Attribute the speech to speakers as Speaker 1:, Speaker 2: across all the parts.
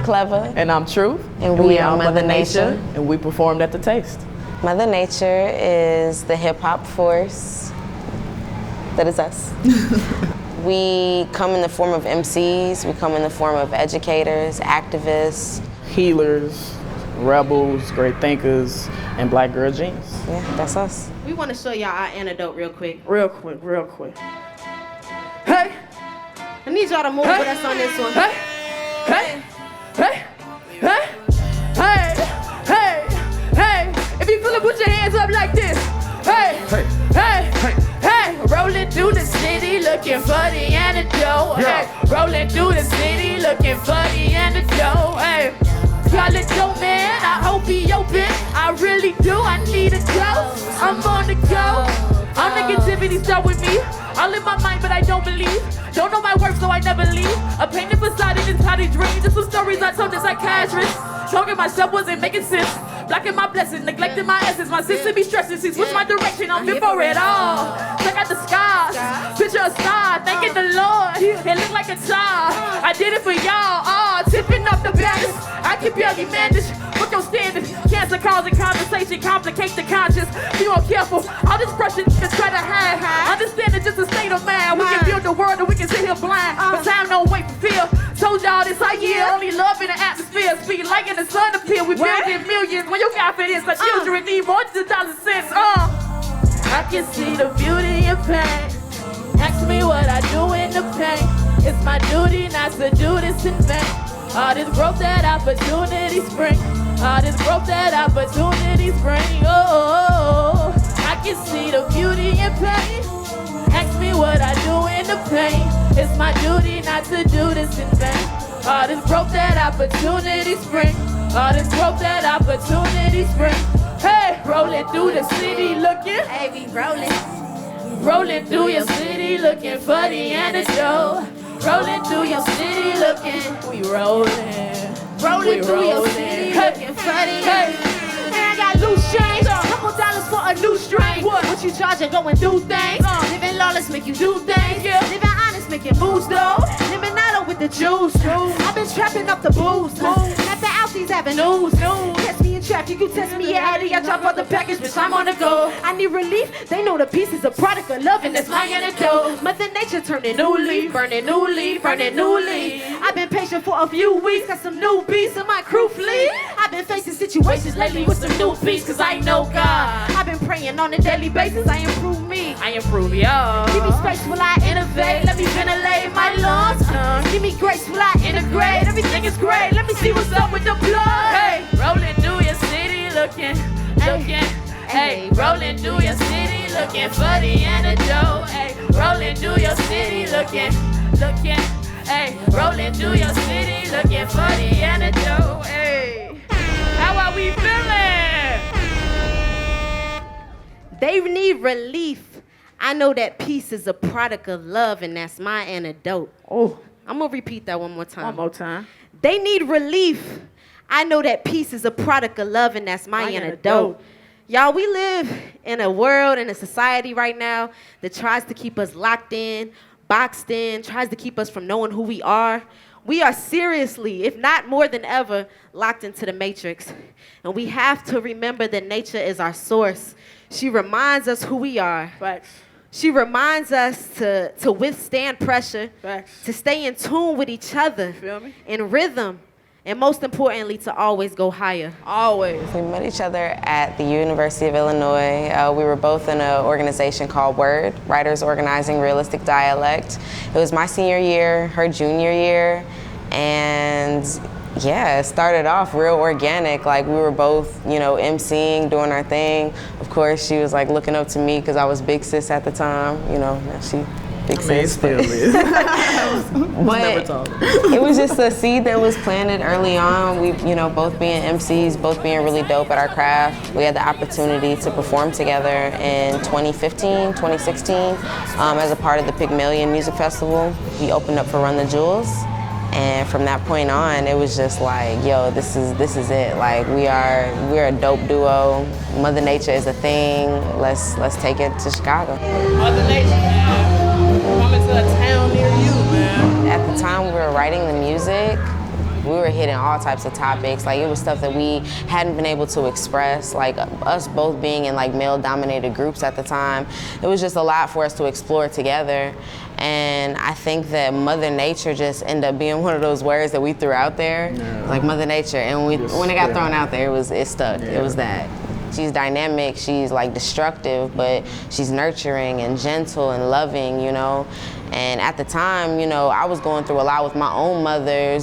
Speaker 1: Clever.
Speaker 2: And I'm Truth.
Speaker 1: And we are Mother Nature.
Speaker 2: And we performed at the Taste.
Speaker 1: Mother Nature is the hip-hop force that is us. We come in the form of MCs, we come in the form of educators, activists.
Speaker 2: Healers, rebels, great thinkers, and black girl jeans.
Speaker 1: Yeah, that's us.
Speaker 3: We want to show y'all our antidote real quick.
Speaker 2: Real quick. Hey!
Speaker 3: I need y'all to move with us on this one.
Speaker 2: Hey! If you feel it, put your hands up like this. Hey! Rolling through the city looking for the antidote. Hey! Rolling through the city looking for the antidote. Hey! Call it dope, man. I hope he open. I really do. I need a go. I'm on the go. All negativity start with me. All in my mind, but I don't believe. Don't know my work, so I never leave. A painted facade in this cloudy dream. Just some stories I told the psychiatrist. Talking myself wasn't making sense. Blocking my blessings, neglecting my essence. My sister be stressing. She switched my direction. I'm fit for it all. Check out the scars. Picture a star. Thanking the Lord. It looked like a star. I did it for y'all. Oh, tipping up the balance. I can barely manage. Look your standards. Cancer causing conversation. Complicate the conscience. Be more careful. All this pressure niggas try to hide. Understand it's just a state of mind. We can build the world and we can sit here blind. But time don't wait for fear. Told y'all this our year. Only love in the atmosphere. Speaking like in the sun appear. We building millions. When your confidence, the children need more than dollars and cents. I can see the beauty in pain. Ask me what I do in the pain. It's my duty not to do this in vain. All this growth that opportunities bring. All this growth that opportunities bring. Oh, I can see the beauty in pain. Ask me what I do in the pain. It's my duty not to do this in vain. All this growth that opportunities bring. All this growth that opportunities bring. Hey, rolling through the city looking.
Speaker 3: Hey, we rolling.
Speaker 2: Rolling through your city looking for the antidote. Rolling through your city looking. We rolling.
Speaker 3: Rolling through your city looking for the antidote. And I got loose change. Couple dollars for a new strain. What you charging? Going through things. Living lawless make you do things. Living honest making moves though. Living auto with the juice. I've been trapping up the booze. Mapping out these avenues. Catch me in traffic, you test me at Addy. I drop out the package, bitch, I'm on the go. I need relief. They know the piece is a product of love, and that's my antidote. Mother Nature turning new leaf, burning new leaf, burning new leaf. I've been patient for a few weeks, got some new beats in my crew fleet. I've been facing situations lately with some new beats, cause I know God. I've been praying on a daily basis, I improve me.
Speaker 2: I improve y'all.
Speaker 3: Give me space while I innovate, let me ventilate my lungs. Give me grace while I integrate, everything is great. Let me see what's up with the blood.
Speaker 2: Hey, rolling through your city looking. Hey, rolling through your city looking for the antidote. Hey, rolling through your city looking. Hey, rolling through your city looking for the antidote. Hey, how are we feeling?
Speaker 3: They need relief. I know that peace is a product of love, and that's my antidote.
Speaker 2: Oh,
Speaker 3: I'm gonna repeat that one more time.
Speaker 2: one more time.
Speaker 3: They need relief. I know that peace is a product of love, and that's my antidote. Y'all, we live in a world, in a society right now that tries to keep us locked in, boxed in, tries to keep us from knowing who we are. We are seriously, if not more than ever, locked into the matrix. And we have to remember that nature is our source. She reminds us who we are.
Speaker 2: Facts.
Speaker 3: She reminds us to withstand pressure,
Speaker 2: Facts.
Speaker 3: to stay in tune with each other,
Speaker 2: Feel me?
Speaker 3: in rhythm, and most importantly, to always go higher.
Speaker 2: Always.
Speaker 1: We met each other at the University of Illinois. We were both in an organization called WORD, Writers Organizing Realistic Dialect. It was my senior year, her junior year, and yeah, it started off real organic. Like we were both, emceeing, doing our thing. Of course, she was like looking up to me because I was big sis at the time. Now she big sis.
Speaker 2: Still is.
Speaker 1: But it was just a seed that was planted early on. We, both being MCs, both being really dope at our craft. We had the opportunity to perform together in 2015, 2016 as a part of the Pygmalion Music Festival. We opened up for Run the Jewels. And from that point on, it was just like, yo, this is it. Like we're a dope duo. Mother Nature is a thing. Let's take it to Chicago.
Speaker 2: Mother Nature, man. Coming to a town near you, man.
Speaker 1: At the time we were writing the music, We were hitting all types of topics. Like, it was stuff that we hadn't been able to express. Like, us both being in like male-dominated groups at the time, it was just a lot for us to explore together. And I think that Mother Nature just ended up being one of those words that we threw out there, like Mother Nature. And when it got thrown out there, it stuck. Yeah. It was that. She's dynamic, she's like destructive, but she's nurturing and gentle and loving, you know? And at the time, you know, I was going through a lot with my own mother,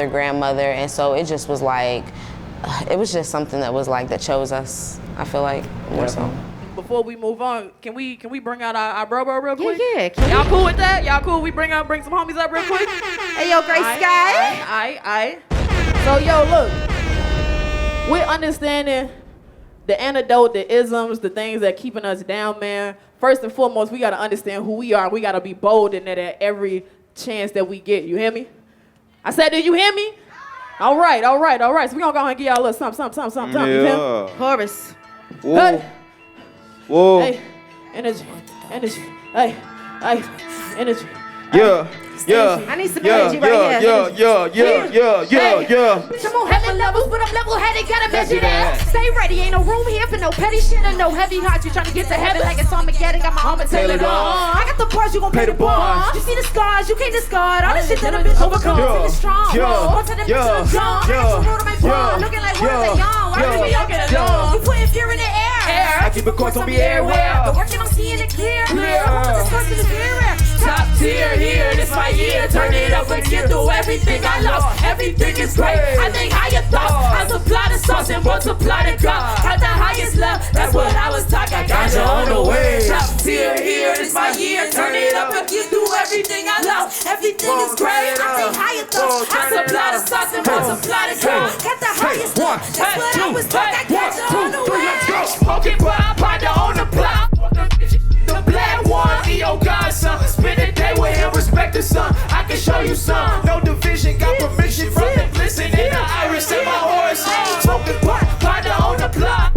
Speaker 1: grandmother, and so it just was like, it was just something that was like, that chose us, I feel like, more so.
Speaker 2: Before we move on, can we bring out our bro real quick?
Speaker 3: Yeah.
Speaker 2: Y'all cool with that? Y'all cool? We bring some homies up real quick?
Speaker 3: Hey, yo, Gray Sky.
Speaker 2: Aye. So, yo, look, we're understanding the antidote, the isms, the things that keeping us down, man. First and foremost, we gotta understand who we are. We gotta be bold in it at every chance that we get. You hear me? I said, did you hear me? All right. So we gonna go ahead and give y'all a little something.
Speaker 4: Yeah.
Speaker 2: You hear me?
Speaker 3: Chorus.
Speaker 2: Hey.
Speaker 4: Whoa.
Speaker 2: Hey, energy. Hey, energy.
Speaker 4: Yeah.
Speaker 3: I need some energy right here.
Speaker 4: Yeah.
Speaker 3: Some more heavy levels, but I'm level-headed, gotta measure that. Stay ready, ain't no room here for no petty shit and no heavy hearts. You trying to get to heaven like it's Armageddon, got my armor tailored on. I got the bars, you gon' pay the bond. You see the scars, you can't discard all the shit that I've been overcome. Feeling strong, on to them to the dawn. I got some road on my bra, looking like words of yawn. Why do we all get along? You putting fear in the air.
Speaker 4: I keep it close, don't be everywhere.
Speaker 3: But working on seeing it clear. I'm just to the spirit.
Speaker 2: Top tier here, this my year. Turn it up and get through everything I lost. Everything is great. I think higher thoughts. I supply the sauce and multiply the God. Had the highest love, that's what I was taught. I got you on the way. Top tier here, this my year. Turn it up and get through everything I lost. Everything is great.
Speaker 3: I think higher thoughts.
Speaker 2: I supply the sauce and multiply the God.
Speaker 3: Got the highest love, that's what I was taught. I got you on the way.
Speaker 2: Smoking pot, ponder on the block. The black one, Neo Godson. Spend a day with him, respect the sun. I can show you some. No division, got permission from the glisten in the iris in my horse. Smoking pot, ponder on the block.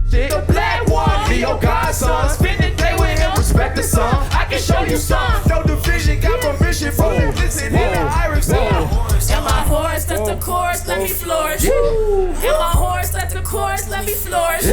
Speaker 2: The black one, Neo Godson. Spend a day with him, respect the sun. I can show you some. No division, got permission from the glisten in the iris in my horse. And my horse, that's the chorus, let me flourish. And my horse, that's the chorus, let me flourish.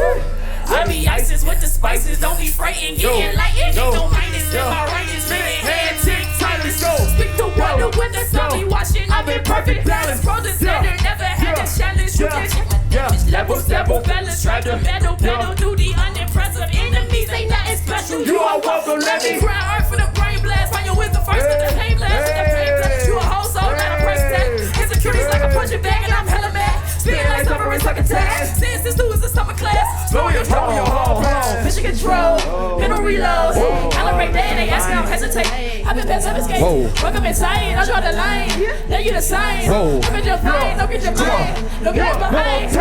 Speaker 2: I be ISIS with the spices, don't be frightened, getting lightened, ain't no minus in my right is minute, hand tick, time to go. Speak the wonder when the sun be watching, I'm in perfect balance. Frozen standard, never had a challenge, you can't check my damage. Level, balance, try to battle, do the unimpressive enemies, ain't nothing special. You are welcome, let me cry earth for the brain blast, find your wisdom first with the pain blast, with the pain blast. You a whole soul, not a price tag. Insecurities like a punching bag and I'm hella mad. Spitting like suffering, like a task. Since this dude is a summer class. Blow your home. Mission control. Middle reload. Calibrate that and they ask me, I don't hesitate. I've been past seven escape. Welcome inside. I draw the line. Now you the sign. Look at your fine. Don't get your mind. Don't get behind.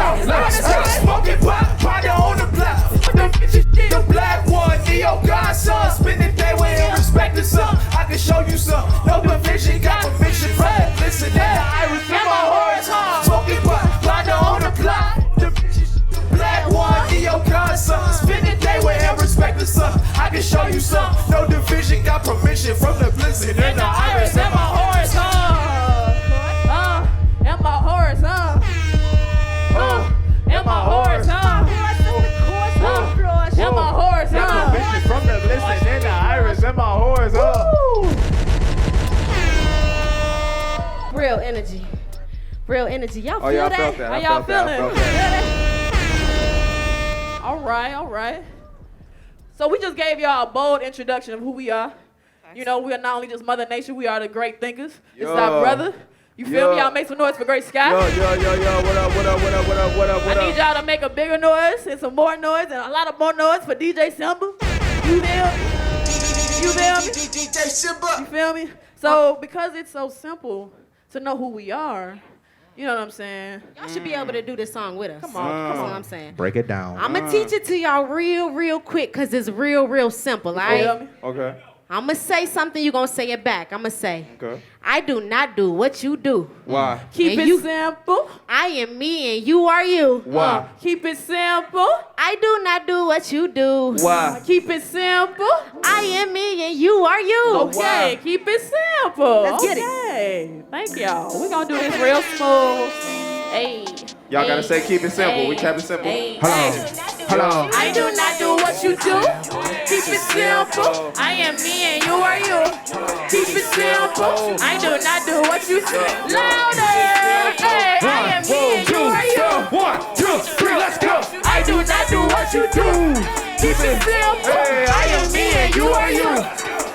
Speaker 2: Smoking pot. Ponder on the block. The black one. Neo Godson. Spend the day with him. Respect the sun. I can show you some. No division. Got permission. Listen, that I remember my horse. Smoking pot. Ponder on the block. Black one, Neo Godson. Spend the day with him, respect the sun. I can show you some. No division, got permission from the blizzard and the iris. And my horse, and my horse, and my horse, and my horse,
Speaker 4: Got permission from the blizzard and the iris. And my horse,
Speaker 3: Real energy. Y'all feel
Speaker 4: y'all
Speaker 3: that?
Speaker 4: felt that.
Speaker 2: How y'all feeling? All right. So we just gave y'all a bold introduction of who we are. You know, we are not only just Mother Nature, we are the great thinkers. This is our brother. You feel me? Y'all make some noise for Great Sky.
Speaker 4: What up?
Speaker 2: I need y'all to make a bigger noise and some more noise and a lot of more noise for DJ Simba. You feel me? So because it's so simple to know who we are, you know what I'm saying?
Speaker 3: Y'all should be able to do this song with us.
Speaker 2: Come on.
Speaker 3: That's what I'm saying.
Speaker 4: Break it down.
Speaker 3: I'm going to teach it to y'all real quick because it's real simple, all right?
Speaker 4: Okay.
Speaker 3: I'm going to say something, you're going to say it back. I'm going to say,
Speaker 4: Okay.
Speaker 3: I do not do what you do.
Speaker 4: Why?
Speaker 2: Keep
Speaker 3: And
Speaker 2: it simple.
Speaker 3: I am me and you are you.
Speaker 4: Why?
Speaker 2: Keep it simple.
Speaker 3: I do not do what you do.
Speaker 4: Why?
Speaker 2: Keep it simple.
Speaker 3: I am me and you are you.
Speaker 2: Okay,
Speaker 4: Why?
Speaker 2: keep it simple.
Speaker 3: Let's get it.
Speaker 2: Okay. Thank y'all. We're going to do this real smooth. Hey.
Speaker 4: Y'all gotta say keep it simple.
Speaker 2: Hey.
Speaker 4: We kept it simple.
Speaker 2: Hey.
Speaker 4: Hold on. Hold on.
Speaker 2: I do not do what you do. Keep it simple. I am me and you are you. Keep it simple. I do not do what you do. Louder. Hey, I am me and you are you.
Speaker 4: 1, 2, 3, let's go.
Speaker 2: I do not do what you do. Keep it simple. I am me and you are you.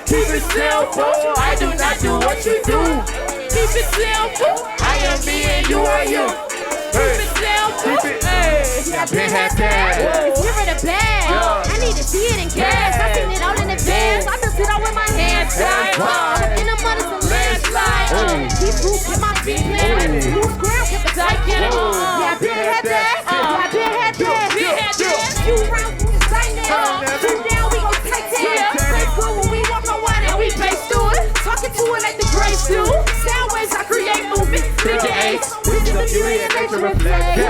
Speaker 2: Keep it simple. I do not do what you do. Keep it simple. I am me and you are you. Keep it simple. Hey.
Speaker 3: Yeah, been had that. Give it a bag. I need to see it in cash. I seen it all in advance. I just sit out with my hands tied. In the mud is a landslide. Keep roots in my feet planted. Loose ground, keep it tight. Yeah, I been had that. I been had that. You round right now. Two down, we gon' take that. Play good when we walk on water and we face through it. Talking to it like the greats do. Sound waves, I create movement. Big H. This is the beauty of nature reflect.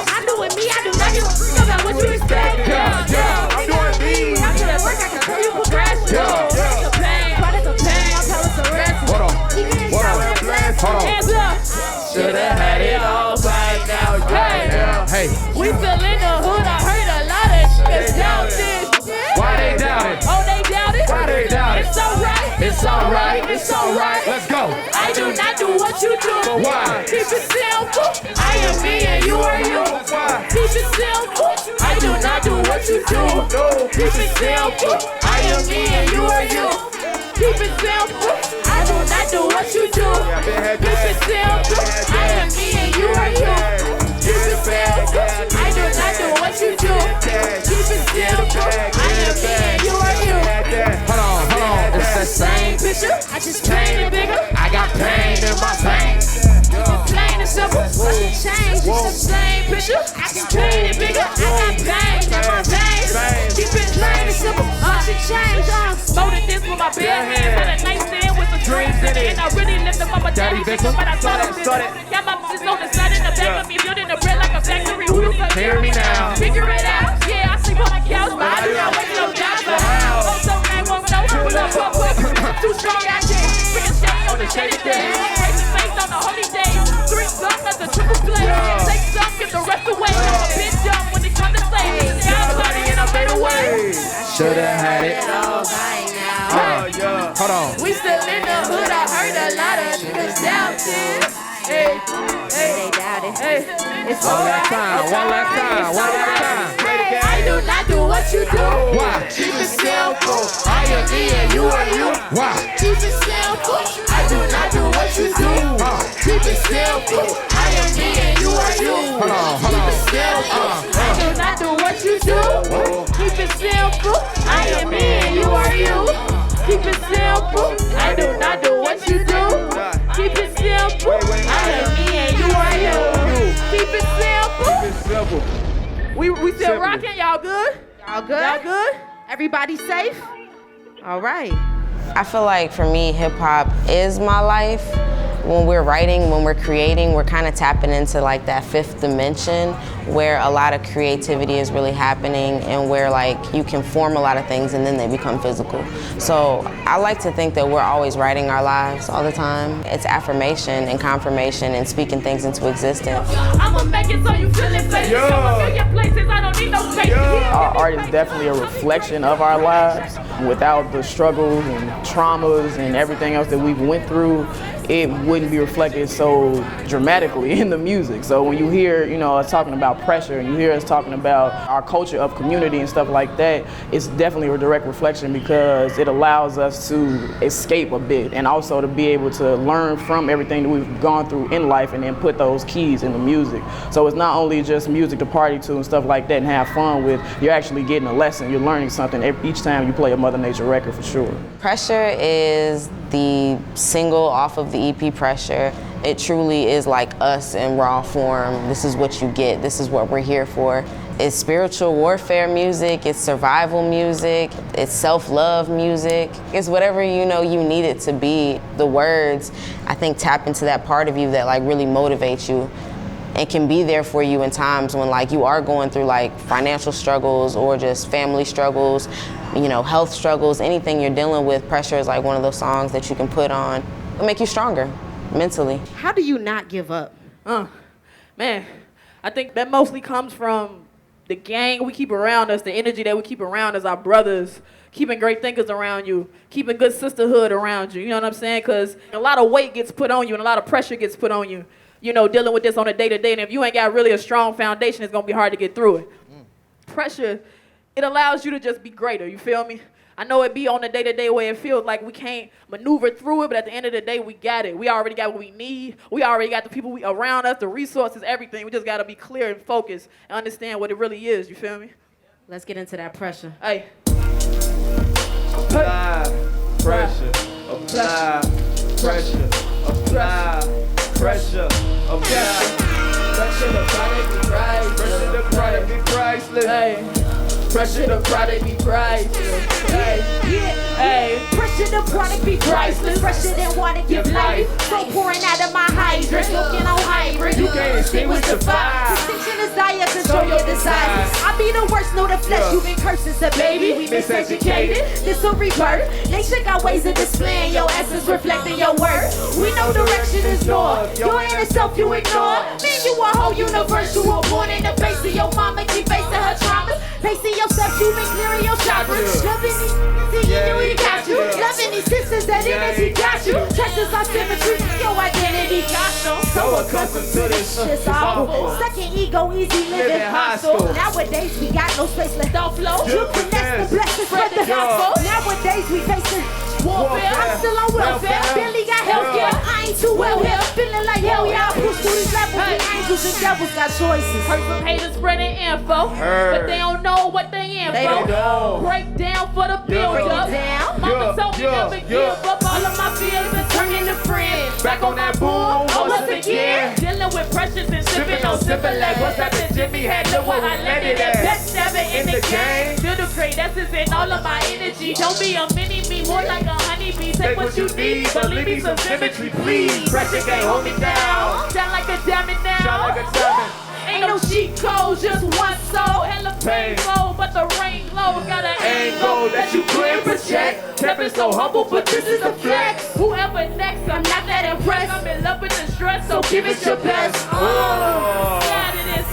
Speaker 3: I'm doing me, I do not give a freak about what you expect.
Speaker 4: I'm doing me.
Speaker 3: I'm doing work, I can tell you progression.
Speaker 2: It's a pain.
Speaker 3: But it's a pain, I'll tell us the rest.
Speaker 4: Hold on.
Speaker 3: Even in
Speaker 4: Hold on.
Speaker 3: shower and bless.
Speaker 4: Hold on.
Speaker 2: Hands up. Shoulda had it all by now.
Speaker 4: Hey.
Speaker 2: Hey. We still in the hood. I heard a lot of niggas doubt this.
Speaker 4: Why they doubt it?
Speaker 2: Oh, they doubt it?
Speaker 4: Why they doubt it?
Speaker 2: It's alright.
Speaker 4: It's alright. It's alright. Let's go.
Speaker 2: I do not do what you do.
Speaker 4: But why?
Speaker 2: Keep it simple. I am me and you are you.
Speaker 4: Why?
Speaker 2: Keep it simple. I do not do what you do. Keep it simple. I am me and you are you. Keep it simple. I do not do what you do. Keep it simple. I am me and you are you. Keep it simple. I do not do what you do. Keep it simple. I am me and you are you.
Speaker 4: Hold on. It's the same.
Speaker 2: Picture. I just painted it bigger.
Speaker 4: I got pain in my veins.
Speaker 2: Plain and simple.
Speaker 3: What's the change?
Speaker 2: It's the same picture. I can paint it bigger. I got pain in my veins. Keep it plain and simple.
Speaker 3: What's the change?
Speaker 2: Molded this with my bare hands. Had a nightstand with some dreams in it. And I really lifted up my daddy victim, but I thought it. Got my sis on the side in the back of me, building the bread like a factory. Who the fuck
Speaker 4: Hear me now.
Speaker 2: Figure it out. Yeah, I sleep on the couch, but I do not wake no down. But how? So man, won't know. Pull up, too strong, I can't. Freaking shady on the shady day. Crazy face on the holy day. 3 guns, that's a triple play. Take some, get the rest away. I'm a bitch dumb when it comes to play. Got money and I made away.
Speaker 4: Shoulda had it. Hold on.
Speaker 2: We still in the hood. I heard a lot of niggas doubt this. Hey,
Speaker 3: They doubt it.
Speaker 2: hey. It's alright.
Speaker 4: One last time.
Speaker 2: I do not do what you do.
Speaker 4: Why?
Speaker 2: Keep it simple. I am me and you are you.
Speaker 4: Why?
Speaker 2: Keep it simple. I do not do what you do. Keep it simple. I am me and you are you.
Speaker 4: Hold on.
Speaker 2: Keep it simple. I do not do what you do. Keep it simple. I am me and you are you. Keep it simple. I do not do what you do. Keep it simple. I am me and you are you. Keep it simple.
Speaker 4: It's simple.
Speaker 2: We still
Speaker 4: Simple.
Speaker 2: rocking. Y'all good?
Speaker 3: Y'all good?
Speaker 2: Y'all good?
Speaker 3: Everybody safe? All right.
Speaker 1: I feel like for me, hip hop is my life. When we're writing, when we're creating, we're kind of tapping into like that 5th dimension where a lot of creativity is really happening and where like you can form a lot of things and then they become physical. So I like to think that we're always writing our lives all the time. It's affirmation and confirmation and speaking things into existence.
Speaker 2: I'ma make it so you feel it, baby.
Speaker 4: Yeah.
Speaker 2: A million places, I don't need no space.
Speaker 5: Our art is definitely a reflection of our lives. Without the struggles and traumas and everything else that we've went through, it wouldn't be reflected so dramatically in the music. So when you hear, us talking about pressure and you hear us talking about our culture of community and stuff like that, it's definitely a direct reflection because it allows us to escape a bit and also to be able to learn from everything that we've gone through in life and then put those keys in the music. So it's not only just music to party to and stuff like that and have fun with, you're actually getting a lesson, you're learning something each time you play a Mother Nature record for sure.
Speaker 1: Pressure is the single off of the EP Pressure. It truly is like us in raw form. This is what you get. This is what we're here for. It's spiritual warfare music, it's survival music, it's self-love music. It's whatever you know you need it to be. The words, I think, tap into that part of you that like really motivates you and can be there for you in times when like you are going through like financial struggles or just family struggles, you know, health struggles, anything you're dealing with. Pressure is like one of those songs that you can put on and make you stronger mentally.
Speaker 3: How do you not give up?
Speaker 2: Man, I think that mostly comes from the gang we keep around us, the energy that we keep around us, our brothers, keeping great thinkers around you, keeping good sisterhood around you, you know what I'm saying? Because a lot of weight gets put on you and a lot of pressure gets put on you, you know, dealing with this on a day-to-day. And if you ain't got really a strong foundation, it's going to be hard to get through it. Pressure, it allows you to just be greater, you feel me? I know it be on a day-to-day where it feels like we can't maneuver through it, but at the end of the day, we got it. We already got what we need. We already got the people around us, the resources, everything. We just got to be clear and focused and understand what it really is, you feel me?
Speaker 3: Let's get into that pressure.
Speaker 2: Hey.
Speaker 4: Apply pressure, apply pressure, apply pressure, apply pressure. The product be priceless. Pressure, the product be priceless.
Speaker 2: Hey. Pressure, the product be priceless. Hey. Hey.
Speaker 3: Pressure, the product be priceless. Pressure that wanna give life. So pouring out of my hydrant, smoking on hybrid.
Speaker 4: You can't extinguish the fire.
Speaker 3: Distinction is dire, control your desires. I be the worst, know the flesh. You've been cursed since a baby. We miseducated. This a rebirth. Nature got ways of displaying your essence, reflecting your worth. We know direction is north. Your inner self you ignore. Man, you a whole universe. You were born in the face of your mama. Keep facing her traumas. Pacing yourself, you been clearing your chakras. Loving these see you knew he got you. Loving these sisters that energy got you. Texas our symmetry, your identity got you.
Speaker 4: So accustomed to this
Speaker 3: It's awful. Stuck in ego, easy living hostile. Nowadays we got no space left off flow. You connect the blessings, spread the gospel. Nowadays we facing warfare. I'm still on welfare. Billy got healthcare. I ain't too well here. Feeling like hell yeah. I push through these levels. The angels and devils got choices.
Speaker 2: Heard some haters spreading info, but they don't know what they in
Speaker 3: They don't
Speaker 2: for.
Speaker 3: know.
Speaker 2: Break down for the build up.
Speaker 3: down.
Speaker 2: Mama told me never give up. All of my fears and turning to friends.
Speaker 4: Back on that boom once again.
Speaker 2: Dealing with pressures and sipping on sipping like what's up that Jimmy had. Look what I landed at. Best ever in the game. Feel the great essence in all of my energy. Don't be a mini me, more like a honeybee. Take what you need, but leave me some symmetry, please. Pressure can't hold me down. Sound like a diamond now.
Speaker 4: Sound like a diamond.
Speaker 2: Ain't no cheat code, just one soul. Hella painful, but the rain low. Got an angle that you couldn't project. Kept it so humble, but this is a flex. Whoever next, I'm not that impressed. I'm in love with the stress, so give it your best. Glad it is.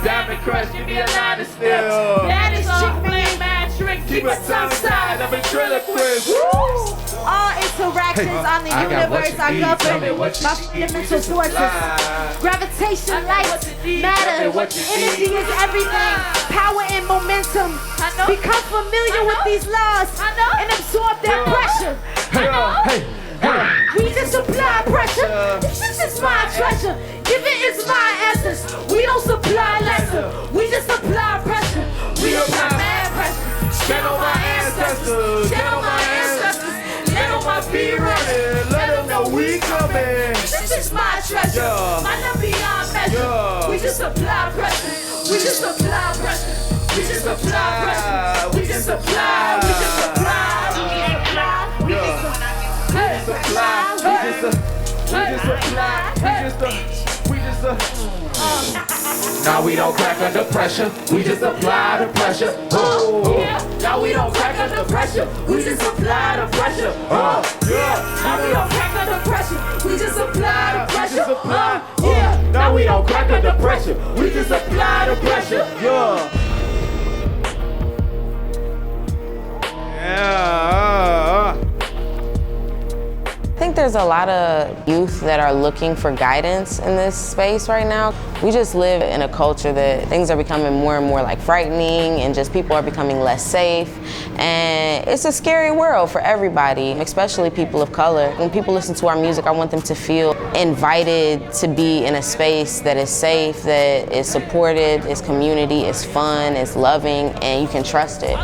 Speaker 4: Diamond crush, give me a line of steps.
Speaker 2: That is chick playing mad tricks.
Speaker 4: Keep a tongue side of ventriloquist.
Speaker 3: All interactions on the universe are governed by fundamental forces. Gravitation, light, matter, energy is everything. Power and momentum. Become familiar with these laws and absorb their pressure. We just supply pressure. This is my treasure. Give it is my essence. We don't supply lesser. We just supply pressure. We apply mad pressure.
Speaker 4: Stand on my ancestors.
Speaker 3: Stand on my ancestors.
Speaker 4: Let on my feet running. Let them know we coming.
Speaker 3: This is my treasure. My love beyond measure. We just supply pressure. We just supply pressure. We just supply pressure. We just supply. We just supply. We just supply. We just supply.
Speaker 4: Now we don't crack under pressure, we just apply the pressure.
Speaker 3: Now we don't crack under pressure, we just apply the pressure. Now we don't crack under pressure, we just apply the pressure.
Speaker 4: Now we don't crack under pressure, we just apply the pressure.
Speaker 1: I think there's a lot of youth that are looking for guidance in this space right now. We just live in a culture that things are becoming more and more like frightening and just people are becoming less safe. And it's a scary world for everybody, especially people of color. When people listen to our music, I want them to feel invited to be in a space that is safe, that is supported, is community, is fun, is loving, and you can trust it.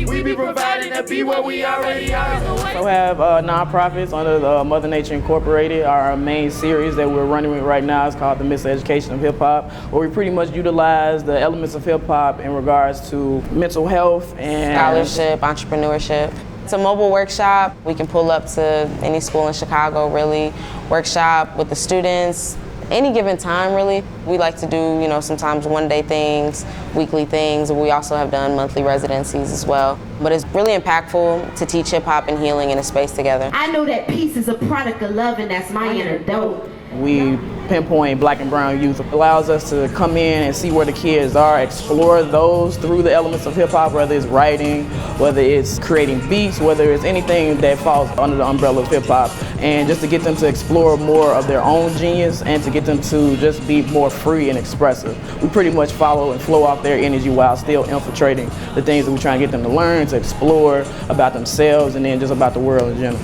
Speaker 4: We be providing to be what we already are.
Speaker 5: So we have nonprofits under the Mother Nature Incorporated. Our main series that we're running with right now is called the Miseducation of Hip Hop, where we pretty much utilize the elements of hip hop in regards to mental health and
Speaker 1: scholarship, entrepreneurship. It's a mobile workshop. We can pull up to any school in Chicago, really, workshop with the students. Any given time, really. We like to do, sometimes one-day things, weekly things, and we also have done monthly residencies as well. But it's really impactful to teach hip-hop and healing in a space together.
Speaker 3: I know that peace is a product of love, and that's my antidote.
Speaker 5: We pinpoint Black and brown youth. It allows us to come in and see where the kids are, explore those through the elements of hip hop, whether it's writing, whether it's creating beats, whether it's anything that falls under the umbrella of hip hop, and just to get them to explore more of their own genius and to get them to just be more free and expressive. We pretty much follow and flow off their energy while still infiltrating the things that we try and get them to learn, to explore about themselves, and then just about the world in general.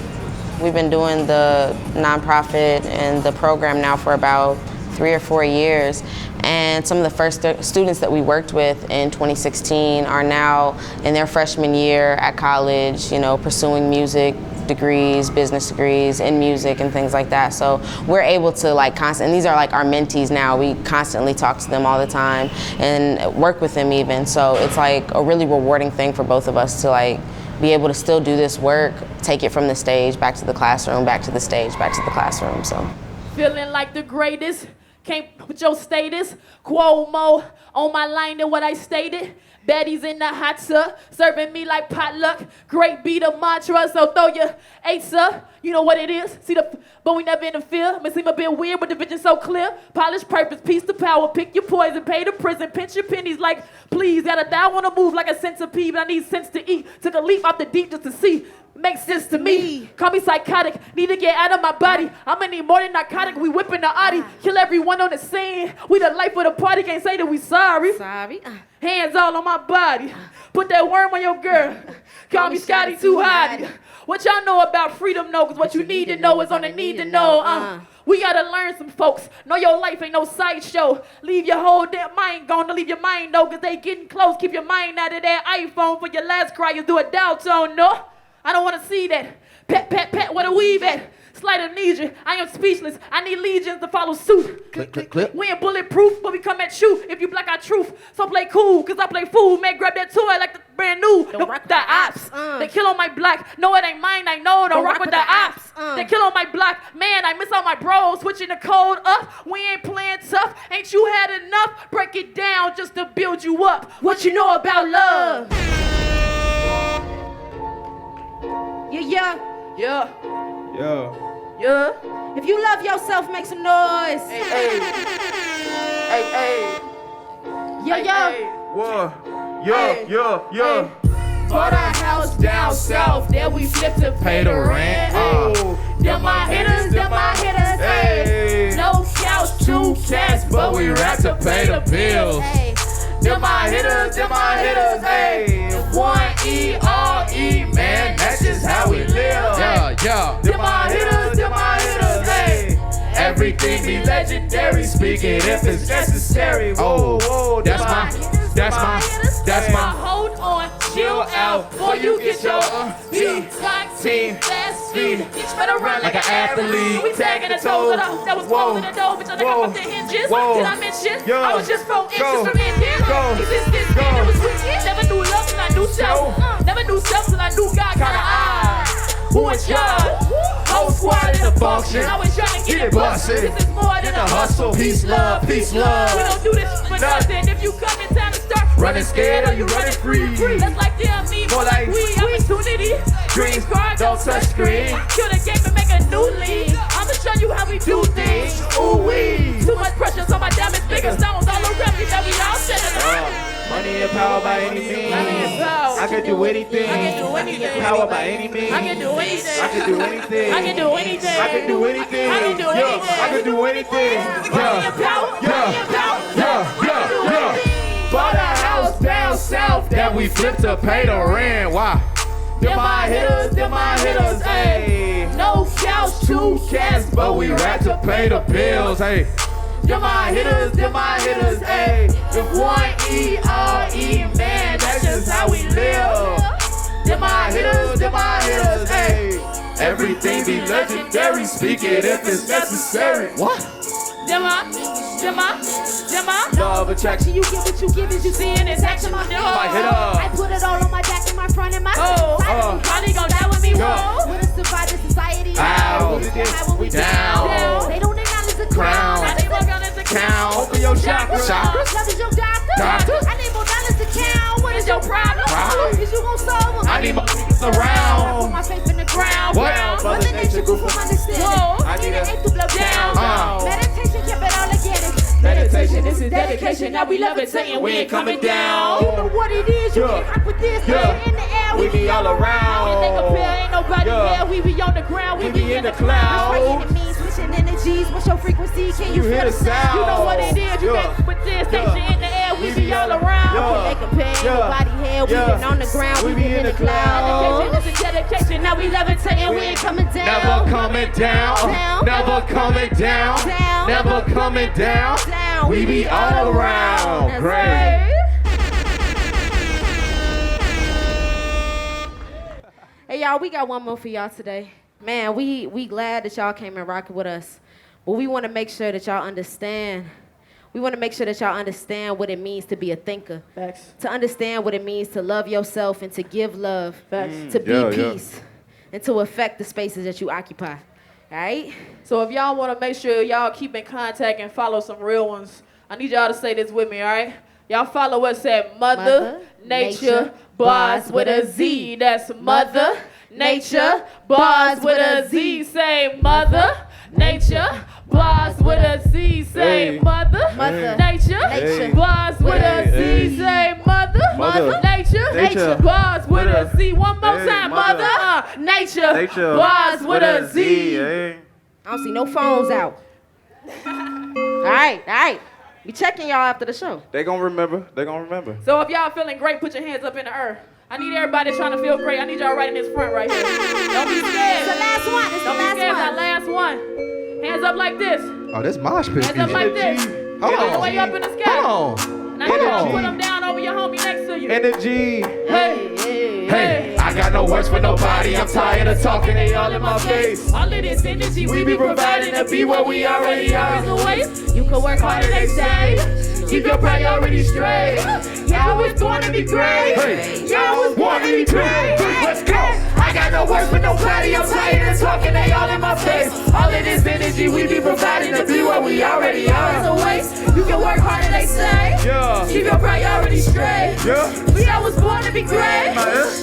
Speaker 1: We've been doing the nonprofit and the program now for about 3 or 4 years. And some of the first students that we worked with in 2016 are now in their freshman year at college, pursuing music degrees, business degrees in music and things like that. So we're able to and these are our mentees now. We constantly talk to them all the time and work with them even. So it's a really rewarding thing for both of us to be able to still do this work, take it from the stage, back to the classroom, back to the stage, back to the classroom, so.
Speaker 2: Feeling like the greatest, can't put your status, Cuomo on my line than what I stated. Betty's in the hot tub, serving me like potluck. Great beat of mantra, so throw your eights up. You know what it is. But we never interfere. May seem a bit weird, but the vision's so clear. Polished purpose, peace to power. Pick your poison, pay the prison, pinch your pennies like, please. Gotta die, wanna move like a centipede, but I need sense to eat. Took a leap out the deep just to see. Makes sense to me. Call me psychotic. Need to get out of my body. I'ma need more than narcotic. We whipping the Audi. Kill everyone on the scene. We the life of the party. Can't say that we sorry. Hands all on my body. Put that worm on your girl. Call me Scotty too hot. What y'all know about freedom, no? Cause what you need to know is on the need to know. We gotta learn some folks. Know your life ain't no sideshow. Leave your whole damn mind gone. Don't leave your mind though, cause they getting close. Keep your mind out of that iPhone for your last cry. You do a dial tone, no? I don't wanna see that. Pet, pet, pet, where the weave at? Slight amnesia, I am speechless. I need legions to follow suit.
Speaker 4: Click, click, click.
Speaker 2: We ain't bulletproof, but we come at you. If you black our truth, so play cool, cause I play fool. Man, grab that toy like the brand new. Don't rock with the ops. They kill on my block. No, it ain't mine, I know. Don't rock with the ops. They kill on my block. Man, I miss all my bros. Switching the code up. We ain't playing tough. Ain't you had enough? Break it down just to build you up. What you know about love?
Speaker 3: Yeah.
Speaker 2: Yeah.
Speaker 3: If you love yourself, make some noise.
Speaker 2: Hey.
Speaker 4: Yeah.
Speaker 2: Bought a house down south, then we flipped to pay the rent. Them my hitters, hey. No couch, 2 cats, but we rap to pay the bills. Them my hitters, hey. 1-E-R-E, man, that's just how we live.
Speaker 4: Yeah.
Speaker 2: Them my hitters, hey. Everything be legendary, speaking if it's necessary. Whoa, that's my. Hold on, chill out, before you get your team. Fast speed, bitch better run like an athlete. We tagging the toes that was closing the door, bitch. I think I'm off the hinges. Did I mention? I was just 4 inches from Indiana. Existence, man, it was wicked. Never knew love till I knew self. Never knew self till I knew God. Kinda eyes. Who in charge? Whole squad in the function. Always trying to get it busted. This is more than a hustle. Peace, love. We don't do this for nothing. If you come in time to start running scared or you running free. That's like them, me, more like we. Opportunity. Dreams, don't touch screen. Kill the game and make a new league. I'ma show you how we do things. Ooh wee. Too much pressure on my diamonds, bigger stones all around me that we all sharing.
Speaker 4: Money and power by any means. I can do anything. Power by any means. I can do anything. Yeah. Bought a house down south that we flipped to pay the rent. Why? Them my hitters, ayy.
Speaker 2: No couch, 2 cats,
Speaker 4: But we rap to pay the bills, hey.
Speaker 2: Them my hitters, ayy.
Speaker 4: If one E-R-E, man, that's just how we live.
Speaker 2: Them my hitters,
Speaker 4: ayy. Everything be legendary, speak it if it's necessary. What?
Speaker 2: Them my.
Speaker 4: Love attraction.
Speaker 2: You get what you give as you see in this action, my nigga.
Speaker 4: My hitter.
Speaker 3: I put it all on my back, in my front, and my
Speaker 2: Probably gon' die with me, whoa.
Speaker 3: With a survivor society.
Speaker 4: Ow.
Speaker 3: We
Speaker 4: Down.
Speaker 3: They don't acknowledge the
Speaker 4: Crown.
Speaker 2: I need more dollars to
Speaker 4: Count. Open your chakras.
Speaker 3: Love is your doctor. I need more dollars to count. What is your problem? Is you gon' solve them?
Speaker 4: I need my niggas
Speaker 3: I put
Speaker 4: around.
Speaker 3: my faith in the ground.
Speaker 4: What?
Speaker 3: Mother Nature grew from understanding.
Speaker 2: Whoa.
Speaker 3: I need an eighth to blow down. Meditation kept it all organic.
Speaker 2: Meditation, this is dedication. Now we levitating, we ain't coming down.
Speaker 3: You know what it is. You can't rock with this.
Speaker 4: Yeah.
Speaker 3: In the air,
Speaker 4: We be all
Speaker 2: When they
Speaker 4: around.
Speaker 2: compare, ain't nobody
Speaker 4: Yeah.
Speaker 2: there. We be on the ground, we be in the
Speaker 3: That's
Speaker 2: clouds.
Speaker 3: why enemies switching energies. What's your frequency? Can you
Speaker 4: You hear
Speaker 3: feel
Speaker 4: the sound?
Speaker 2: You know what it is, you
Speaker 4: Yeah.
Speaker 2: can't put this station
Speaker 4: Yeah.
Speaker 2: in the air, we be all around.
Speaker 4: Yeah.
Speaker 3: They compare,
Speaker 4: Yeah.
Speaker 3: nobody here. We
Speaker 4: Yeah.
Speaker 3: been on the ground,
Speaker 4: We be in the
Speaker 3: clouds.
Speaker 2: Dedication, this is dedication, now we levitating, we ain't coming down.
Speaker 4: Never coming down. Never coming down.
Speaker 3: Down.
Speaker 4: Never coming down.
Speaker 3: Down.
Speaker 4: We be all around.
Speaker 3: That's
Speaker 4: Great.
Speaker 3: right. Hey y'all, we got one more for y'all today. Man, we glad that y'all came and rocking with us. But we want to make sure that y'all understand. We want to make sure that y'all understand what it means to be a thinker.
Speaker 2: Facts.
Speaker 3: To understand what it means to love yourself and to give love.
Speaker 2: Facts.
Speaker 3: To be
Speaker 4: Yeah, yeah.
Speaker 3: peace. And to affect the spaces that you occupy. All right?
Speaker 2: So if y'all want to make sure y'all keep in contact and follow some real ones, I need y'all to say this with me, all right? Y'all follow us at Mother Nature Bars with a Z. That's Mother Nature Bars with a Z. Say Mother Nature Bars with a Z. Say
Speaker 4: Hey.
Speaker 2: Mother
Speaker 3: Mother
Speaker 2: Nature
Speaker 4: Hey.
Speaker 2: Bars with a Z.
Speaker 4: Hey.
Speaker 2: Say Mother
Speaker 4: Mother
Speaker 2: Nature
Speaker 4: Nature
Speaker 2: Bars with a Z. One more
Speaker 4: Hey,
Speaker 2: time.
Speaker 4: Mother
Speaker 2: Mother Nature
Speaker 4: Nature
Speaker 2: Bars with a Z.
Speaker 4: eh?
Speaker 3: I don't see no phones out. All right. We checking y'all after the show.
Speaker 4: They gonna remember. They gonna remember.
Speaker 2: So if y'all feeling great, put your hands up in the air. I need everybody trying to feel great. I need y'all right in this front right here. Don't be scared.
Speaker 3: It's the last one. It's the
Speaker 2: Don't be
Speaker 3: last
Speaker 2: scared. It's our
Speaker 3: one.
Speaker 2: last one. Hands up like this.
Speaker 6: Oh, this mosh pit
Speaker 2: Hands up like this.
Speaker 6: Hold
Speaker 2: All the
Speaker 6: on.
Speaker 2: way up in the sky.
Speaker 6: Hold on.
Speaker 2: Now you gotta
Speaker 6: Hold
Speaker 2: put
Speaker 6: on.
Speaker 2: them down over your homie next to you.
Speaker 4: Energy.
Speaker 2: Hey,
Speaker 4: Hey, I got no words for nobody. I'm tired of talking. They all in my face.
Speaker 2: All of this energy we be providing to be what we already are is a waste.
Speaker 3: You can work harder, they say.
Speaker 2: Keep your priorities straight. Y'all was born to be great.
Speaker 4: Hey.
Speaker 2: Y'all was born to be great.
Speaker 4: Let's go. I got no words for nobody. I'm tired of talking. They all in my face. All of this energy we be providing to be what we already are.
Speaker 2: It's a waste. You can work harder, they say.
Speaker 4: Yeah.
Speaker 2: Keep your priorities straight.
Speaker 4: Yeah.
Speaker 2: We all was born to be great.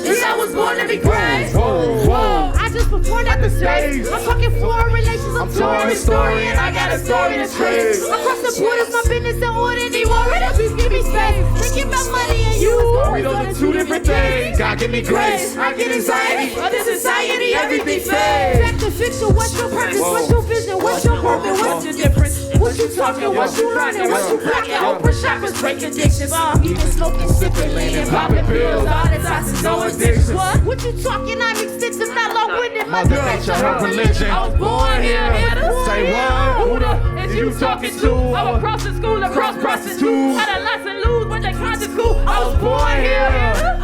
Speaker 2: We all was born to be great.
Speaker 4: Whoa, whoa.
Speaker 3: I just performed at the stage. I'm talking foreign relations. I'm touring historian. I got a story to trade. Across the borders, my business in order. Need more of this. Give me space. Thinking about money and you.
Speaker 4: We don't do two different things. God give me grace. I get anxiety.
Speaker 2: Other society, everything fades.
Speaker 3: Back to fiction. What's your purpose? What's your vision? What's your purpose?
Speaker 2: What's the difference?
Speaker 3: What you talking? What you learning? What you packing?
Speaker 2: Open shoppers, break addictions.
Speaker 3: Even smoking, sipping, leaning, popping pills.
Speaker 2: All the toxins, no addiction.
Speaker 3: What you talking? I'm extensive, not long-winded.
Speaker 6: Mother Nature, her religion.
Speaker 2: I was born here.
Speaker 6: Say what?
Speaker 2: Who the is you talking to? I was across the school, across prostitutes. Had a lot to lose, but they tried to school. I was born here.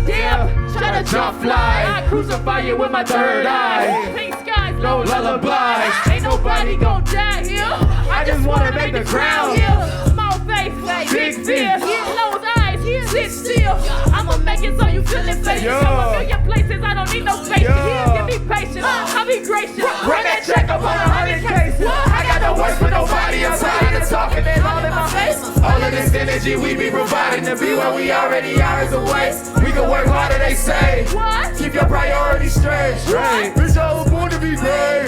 Speaker 2: Damn, try to jump fly. I crucify you with my third eye. Pink skies, no lullabies. Ain't nobody gon' die here. I just wanna make the crowd here. Small face, big fear. Closed eyes, sit still. I'ma make it so you feel it, face. I'ma fill your places, I don't need no space. Give me patience, I'll be gracious.
Speaker 4: Run that check up on 100 cases. I got no words for nobody. I'm tired of talking. They all in my face. All of this energy we be providing to be what we already are is a waste. We can work harder, they say.
Speaker 2: What?
Speaker 4: Keep your priorities straight. Bitch, I was born to be great.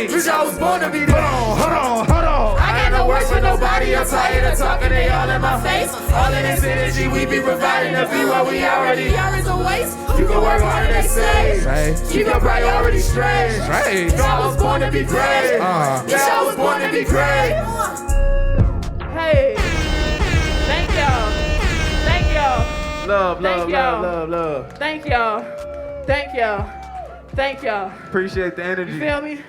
Speaker 4: Bitch, I was born to be great. Hold on. I got no words for nobody. I'm tired of talking. They all in my face. All of this energy we be providing to be what we already are is a waste. You can work harder, they say. Keep your priorities straight. Bitch, I was born to be great. Bitch, I was born to be great.
Speaker 2: Hey, thank y'all. Thank y'all.
Speaker 4: Love.
Speaker 2: Thank y'all. Thank y'all. Thank y'all. Thank y'all.
Speaker 4: Appreciate the energy.
Speaker 2: You feel me?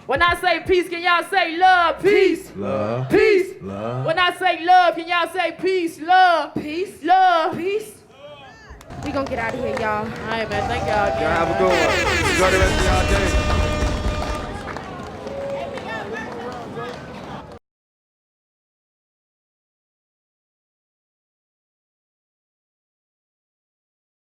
Speaker 2: When I say peace, can y'all say love, peace?
Speaker 6: Love.
Speaker 2: Peace.
Speaker 6: Love.
Speaker 2: When I say love, can y'all say peace, love?
Speaker 3: Peace.
Speaker 2: Love.
Speaker 3: Peace. We gonna get out of here, y'all.
Speaker 2: All right, man. Thank y'all again.
Speaker 4: Y'all have a good one. Enjoy the rest of y'all day.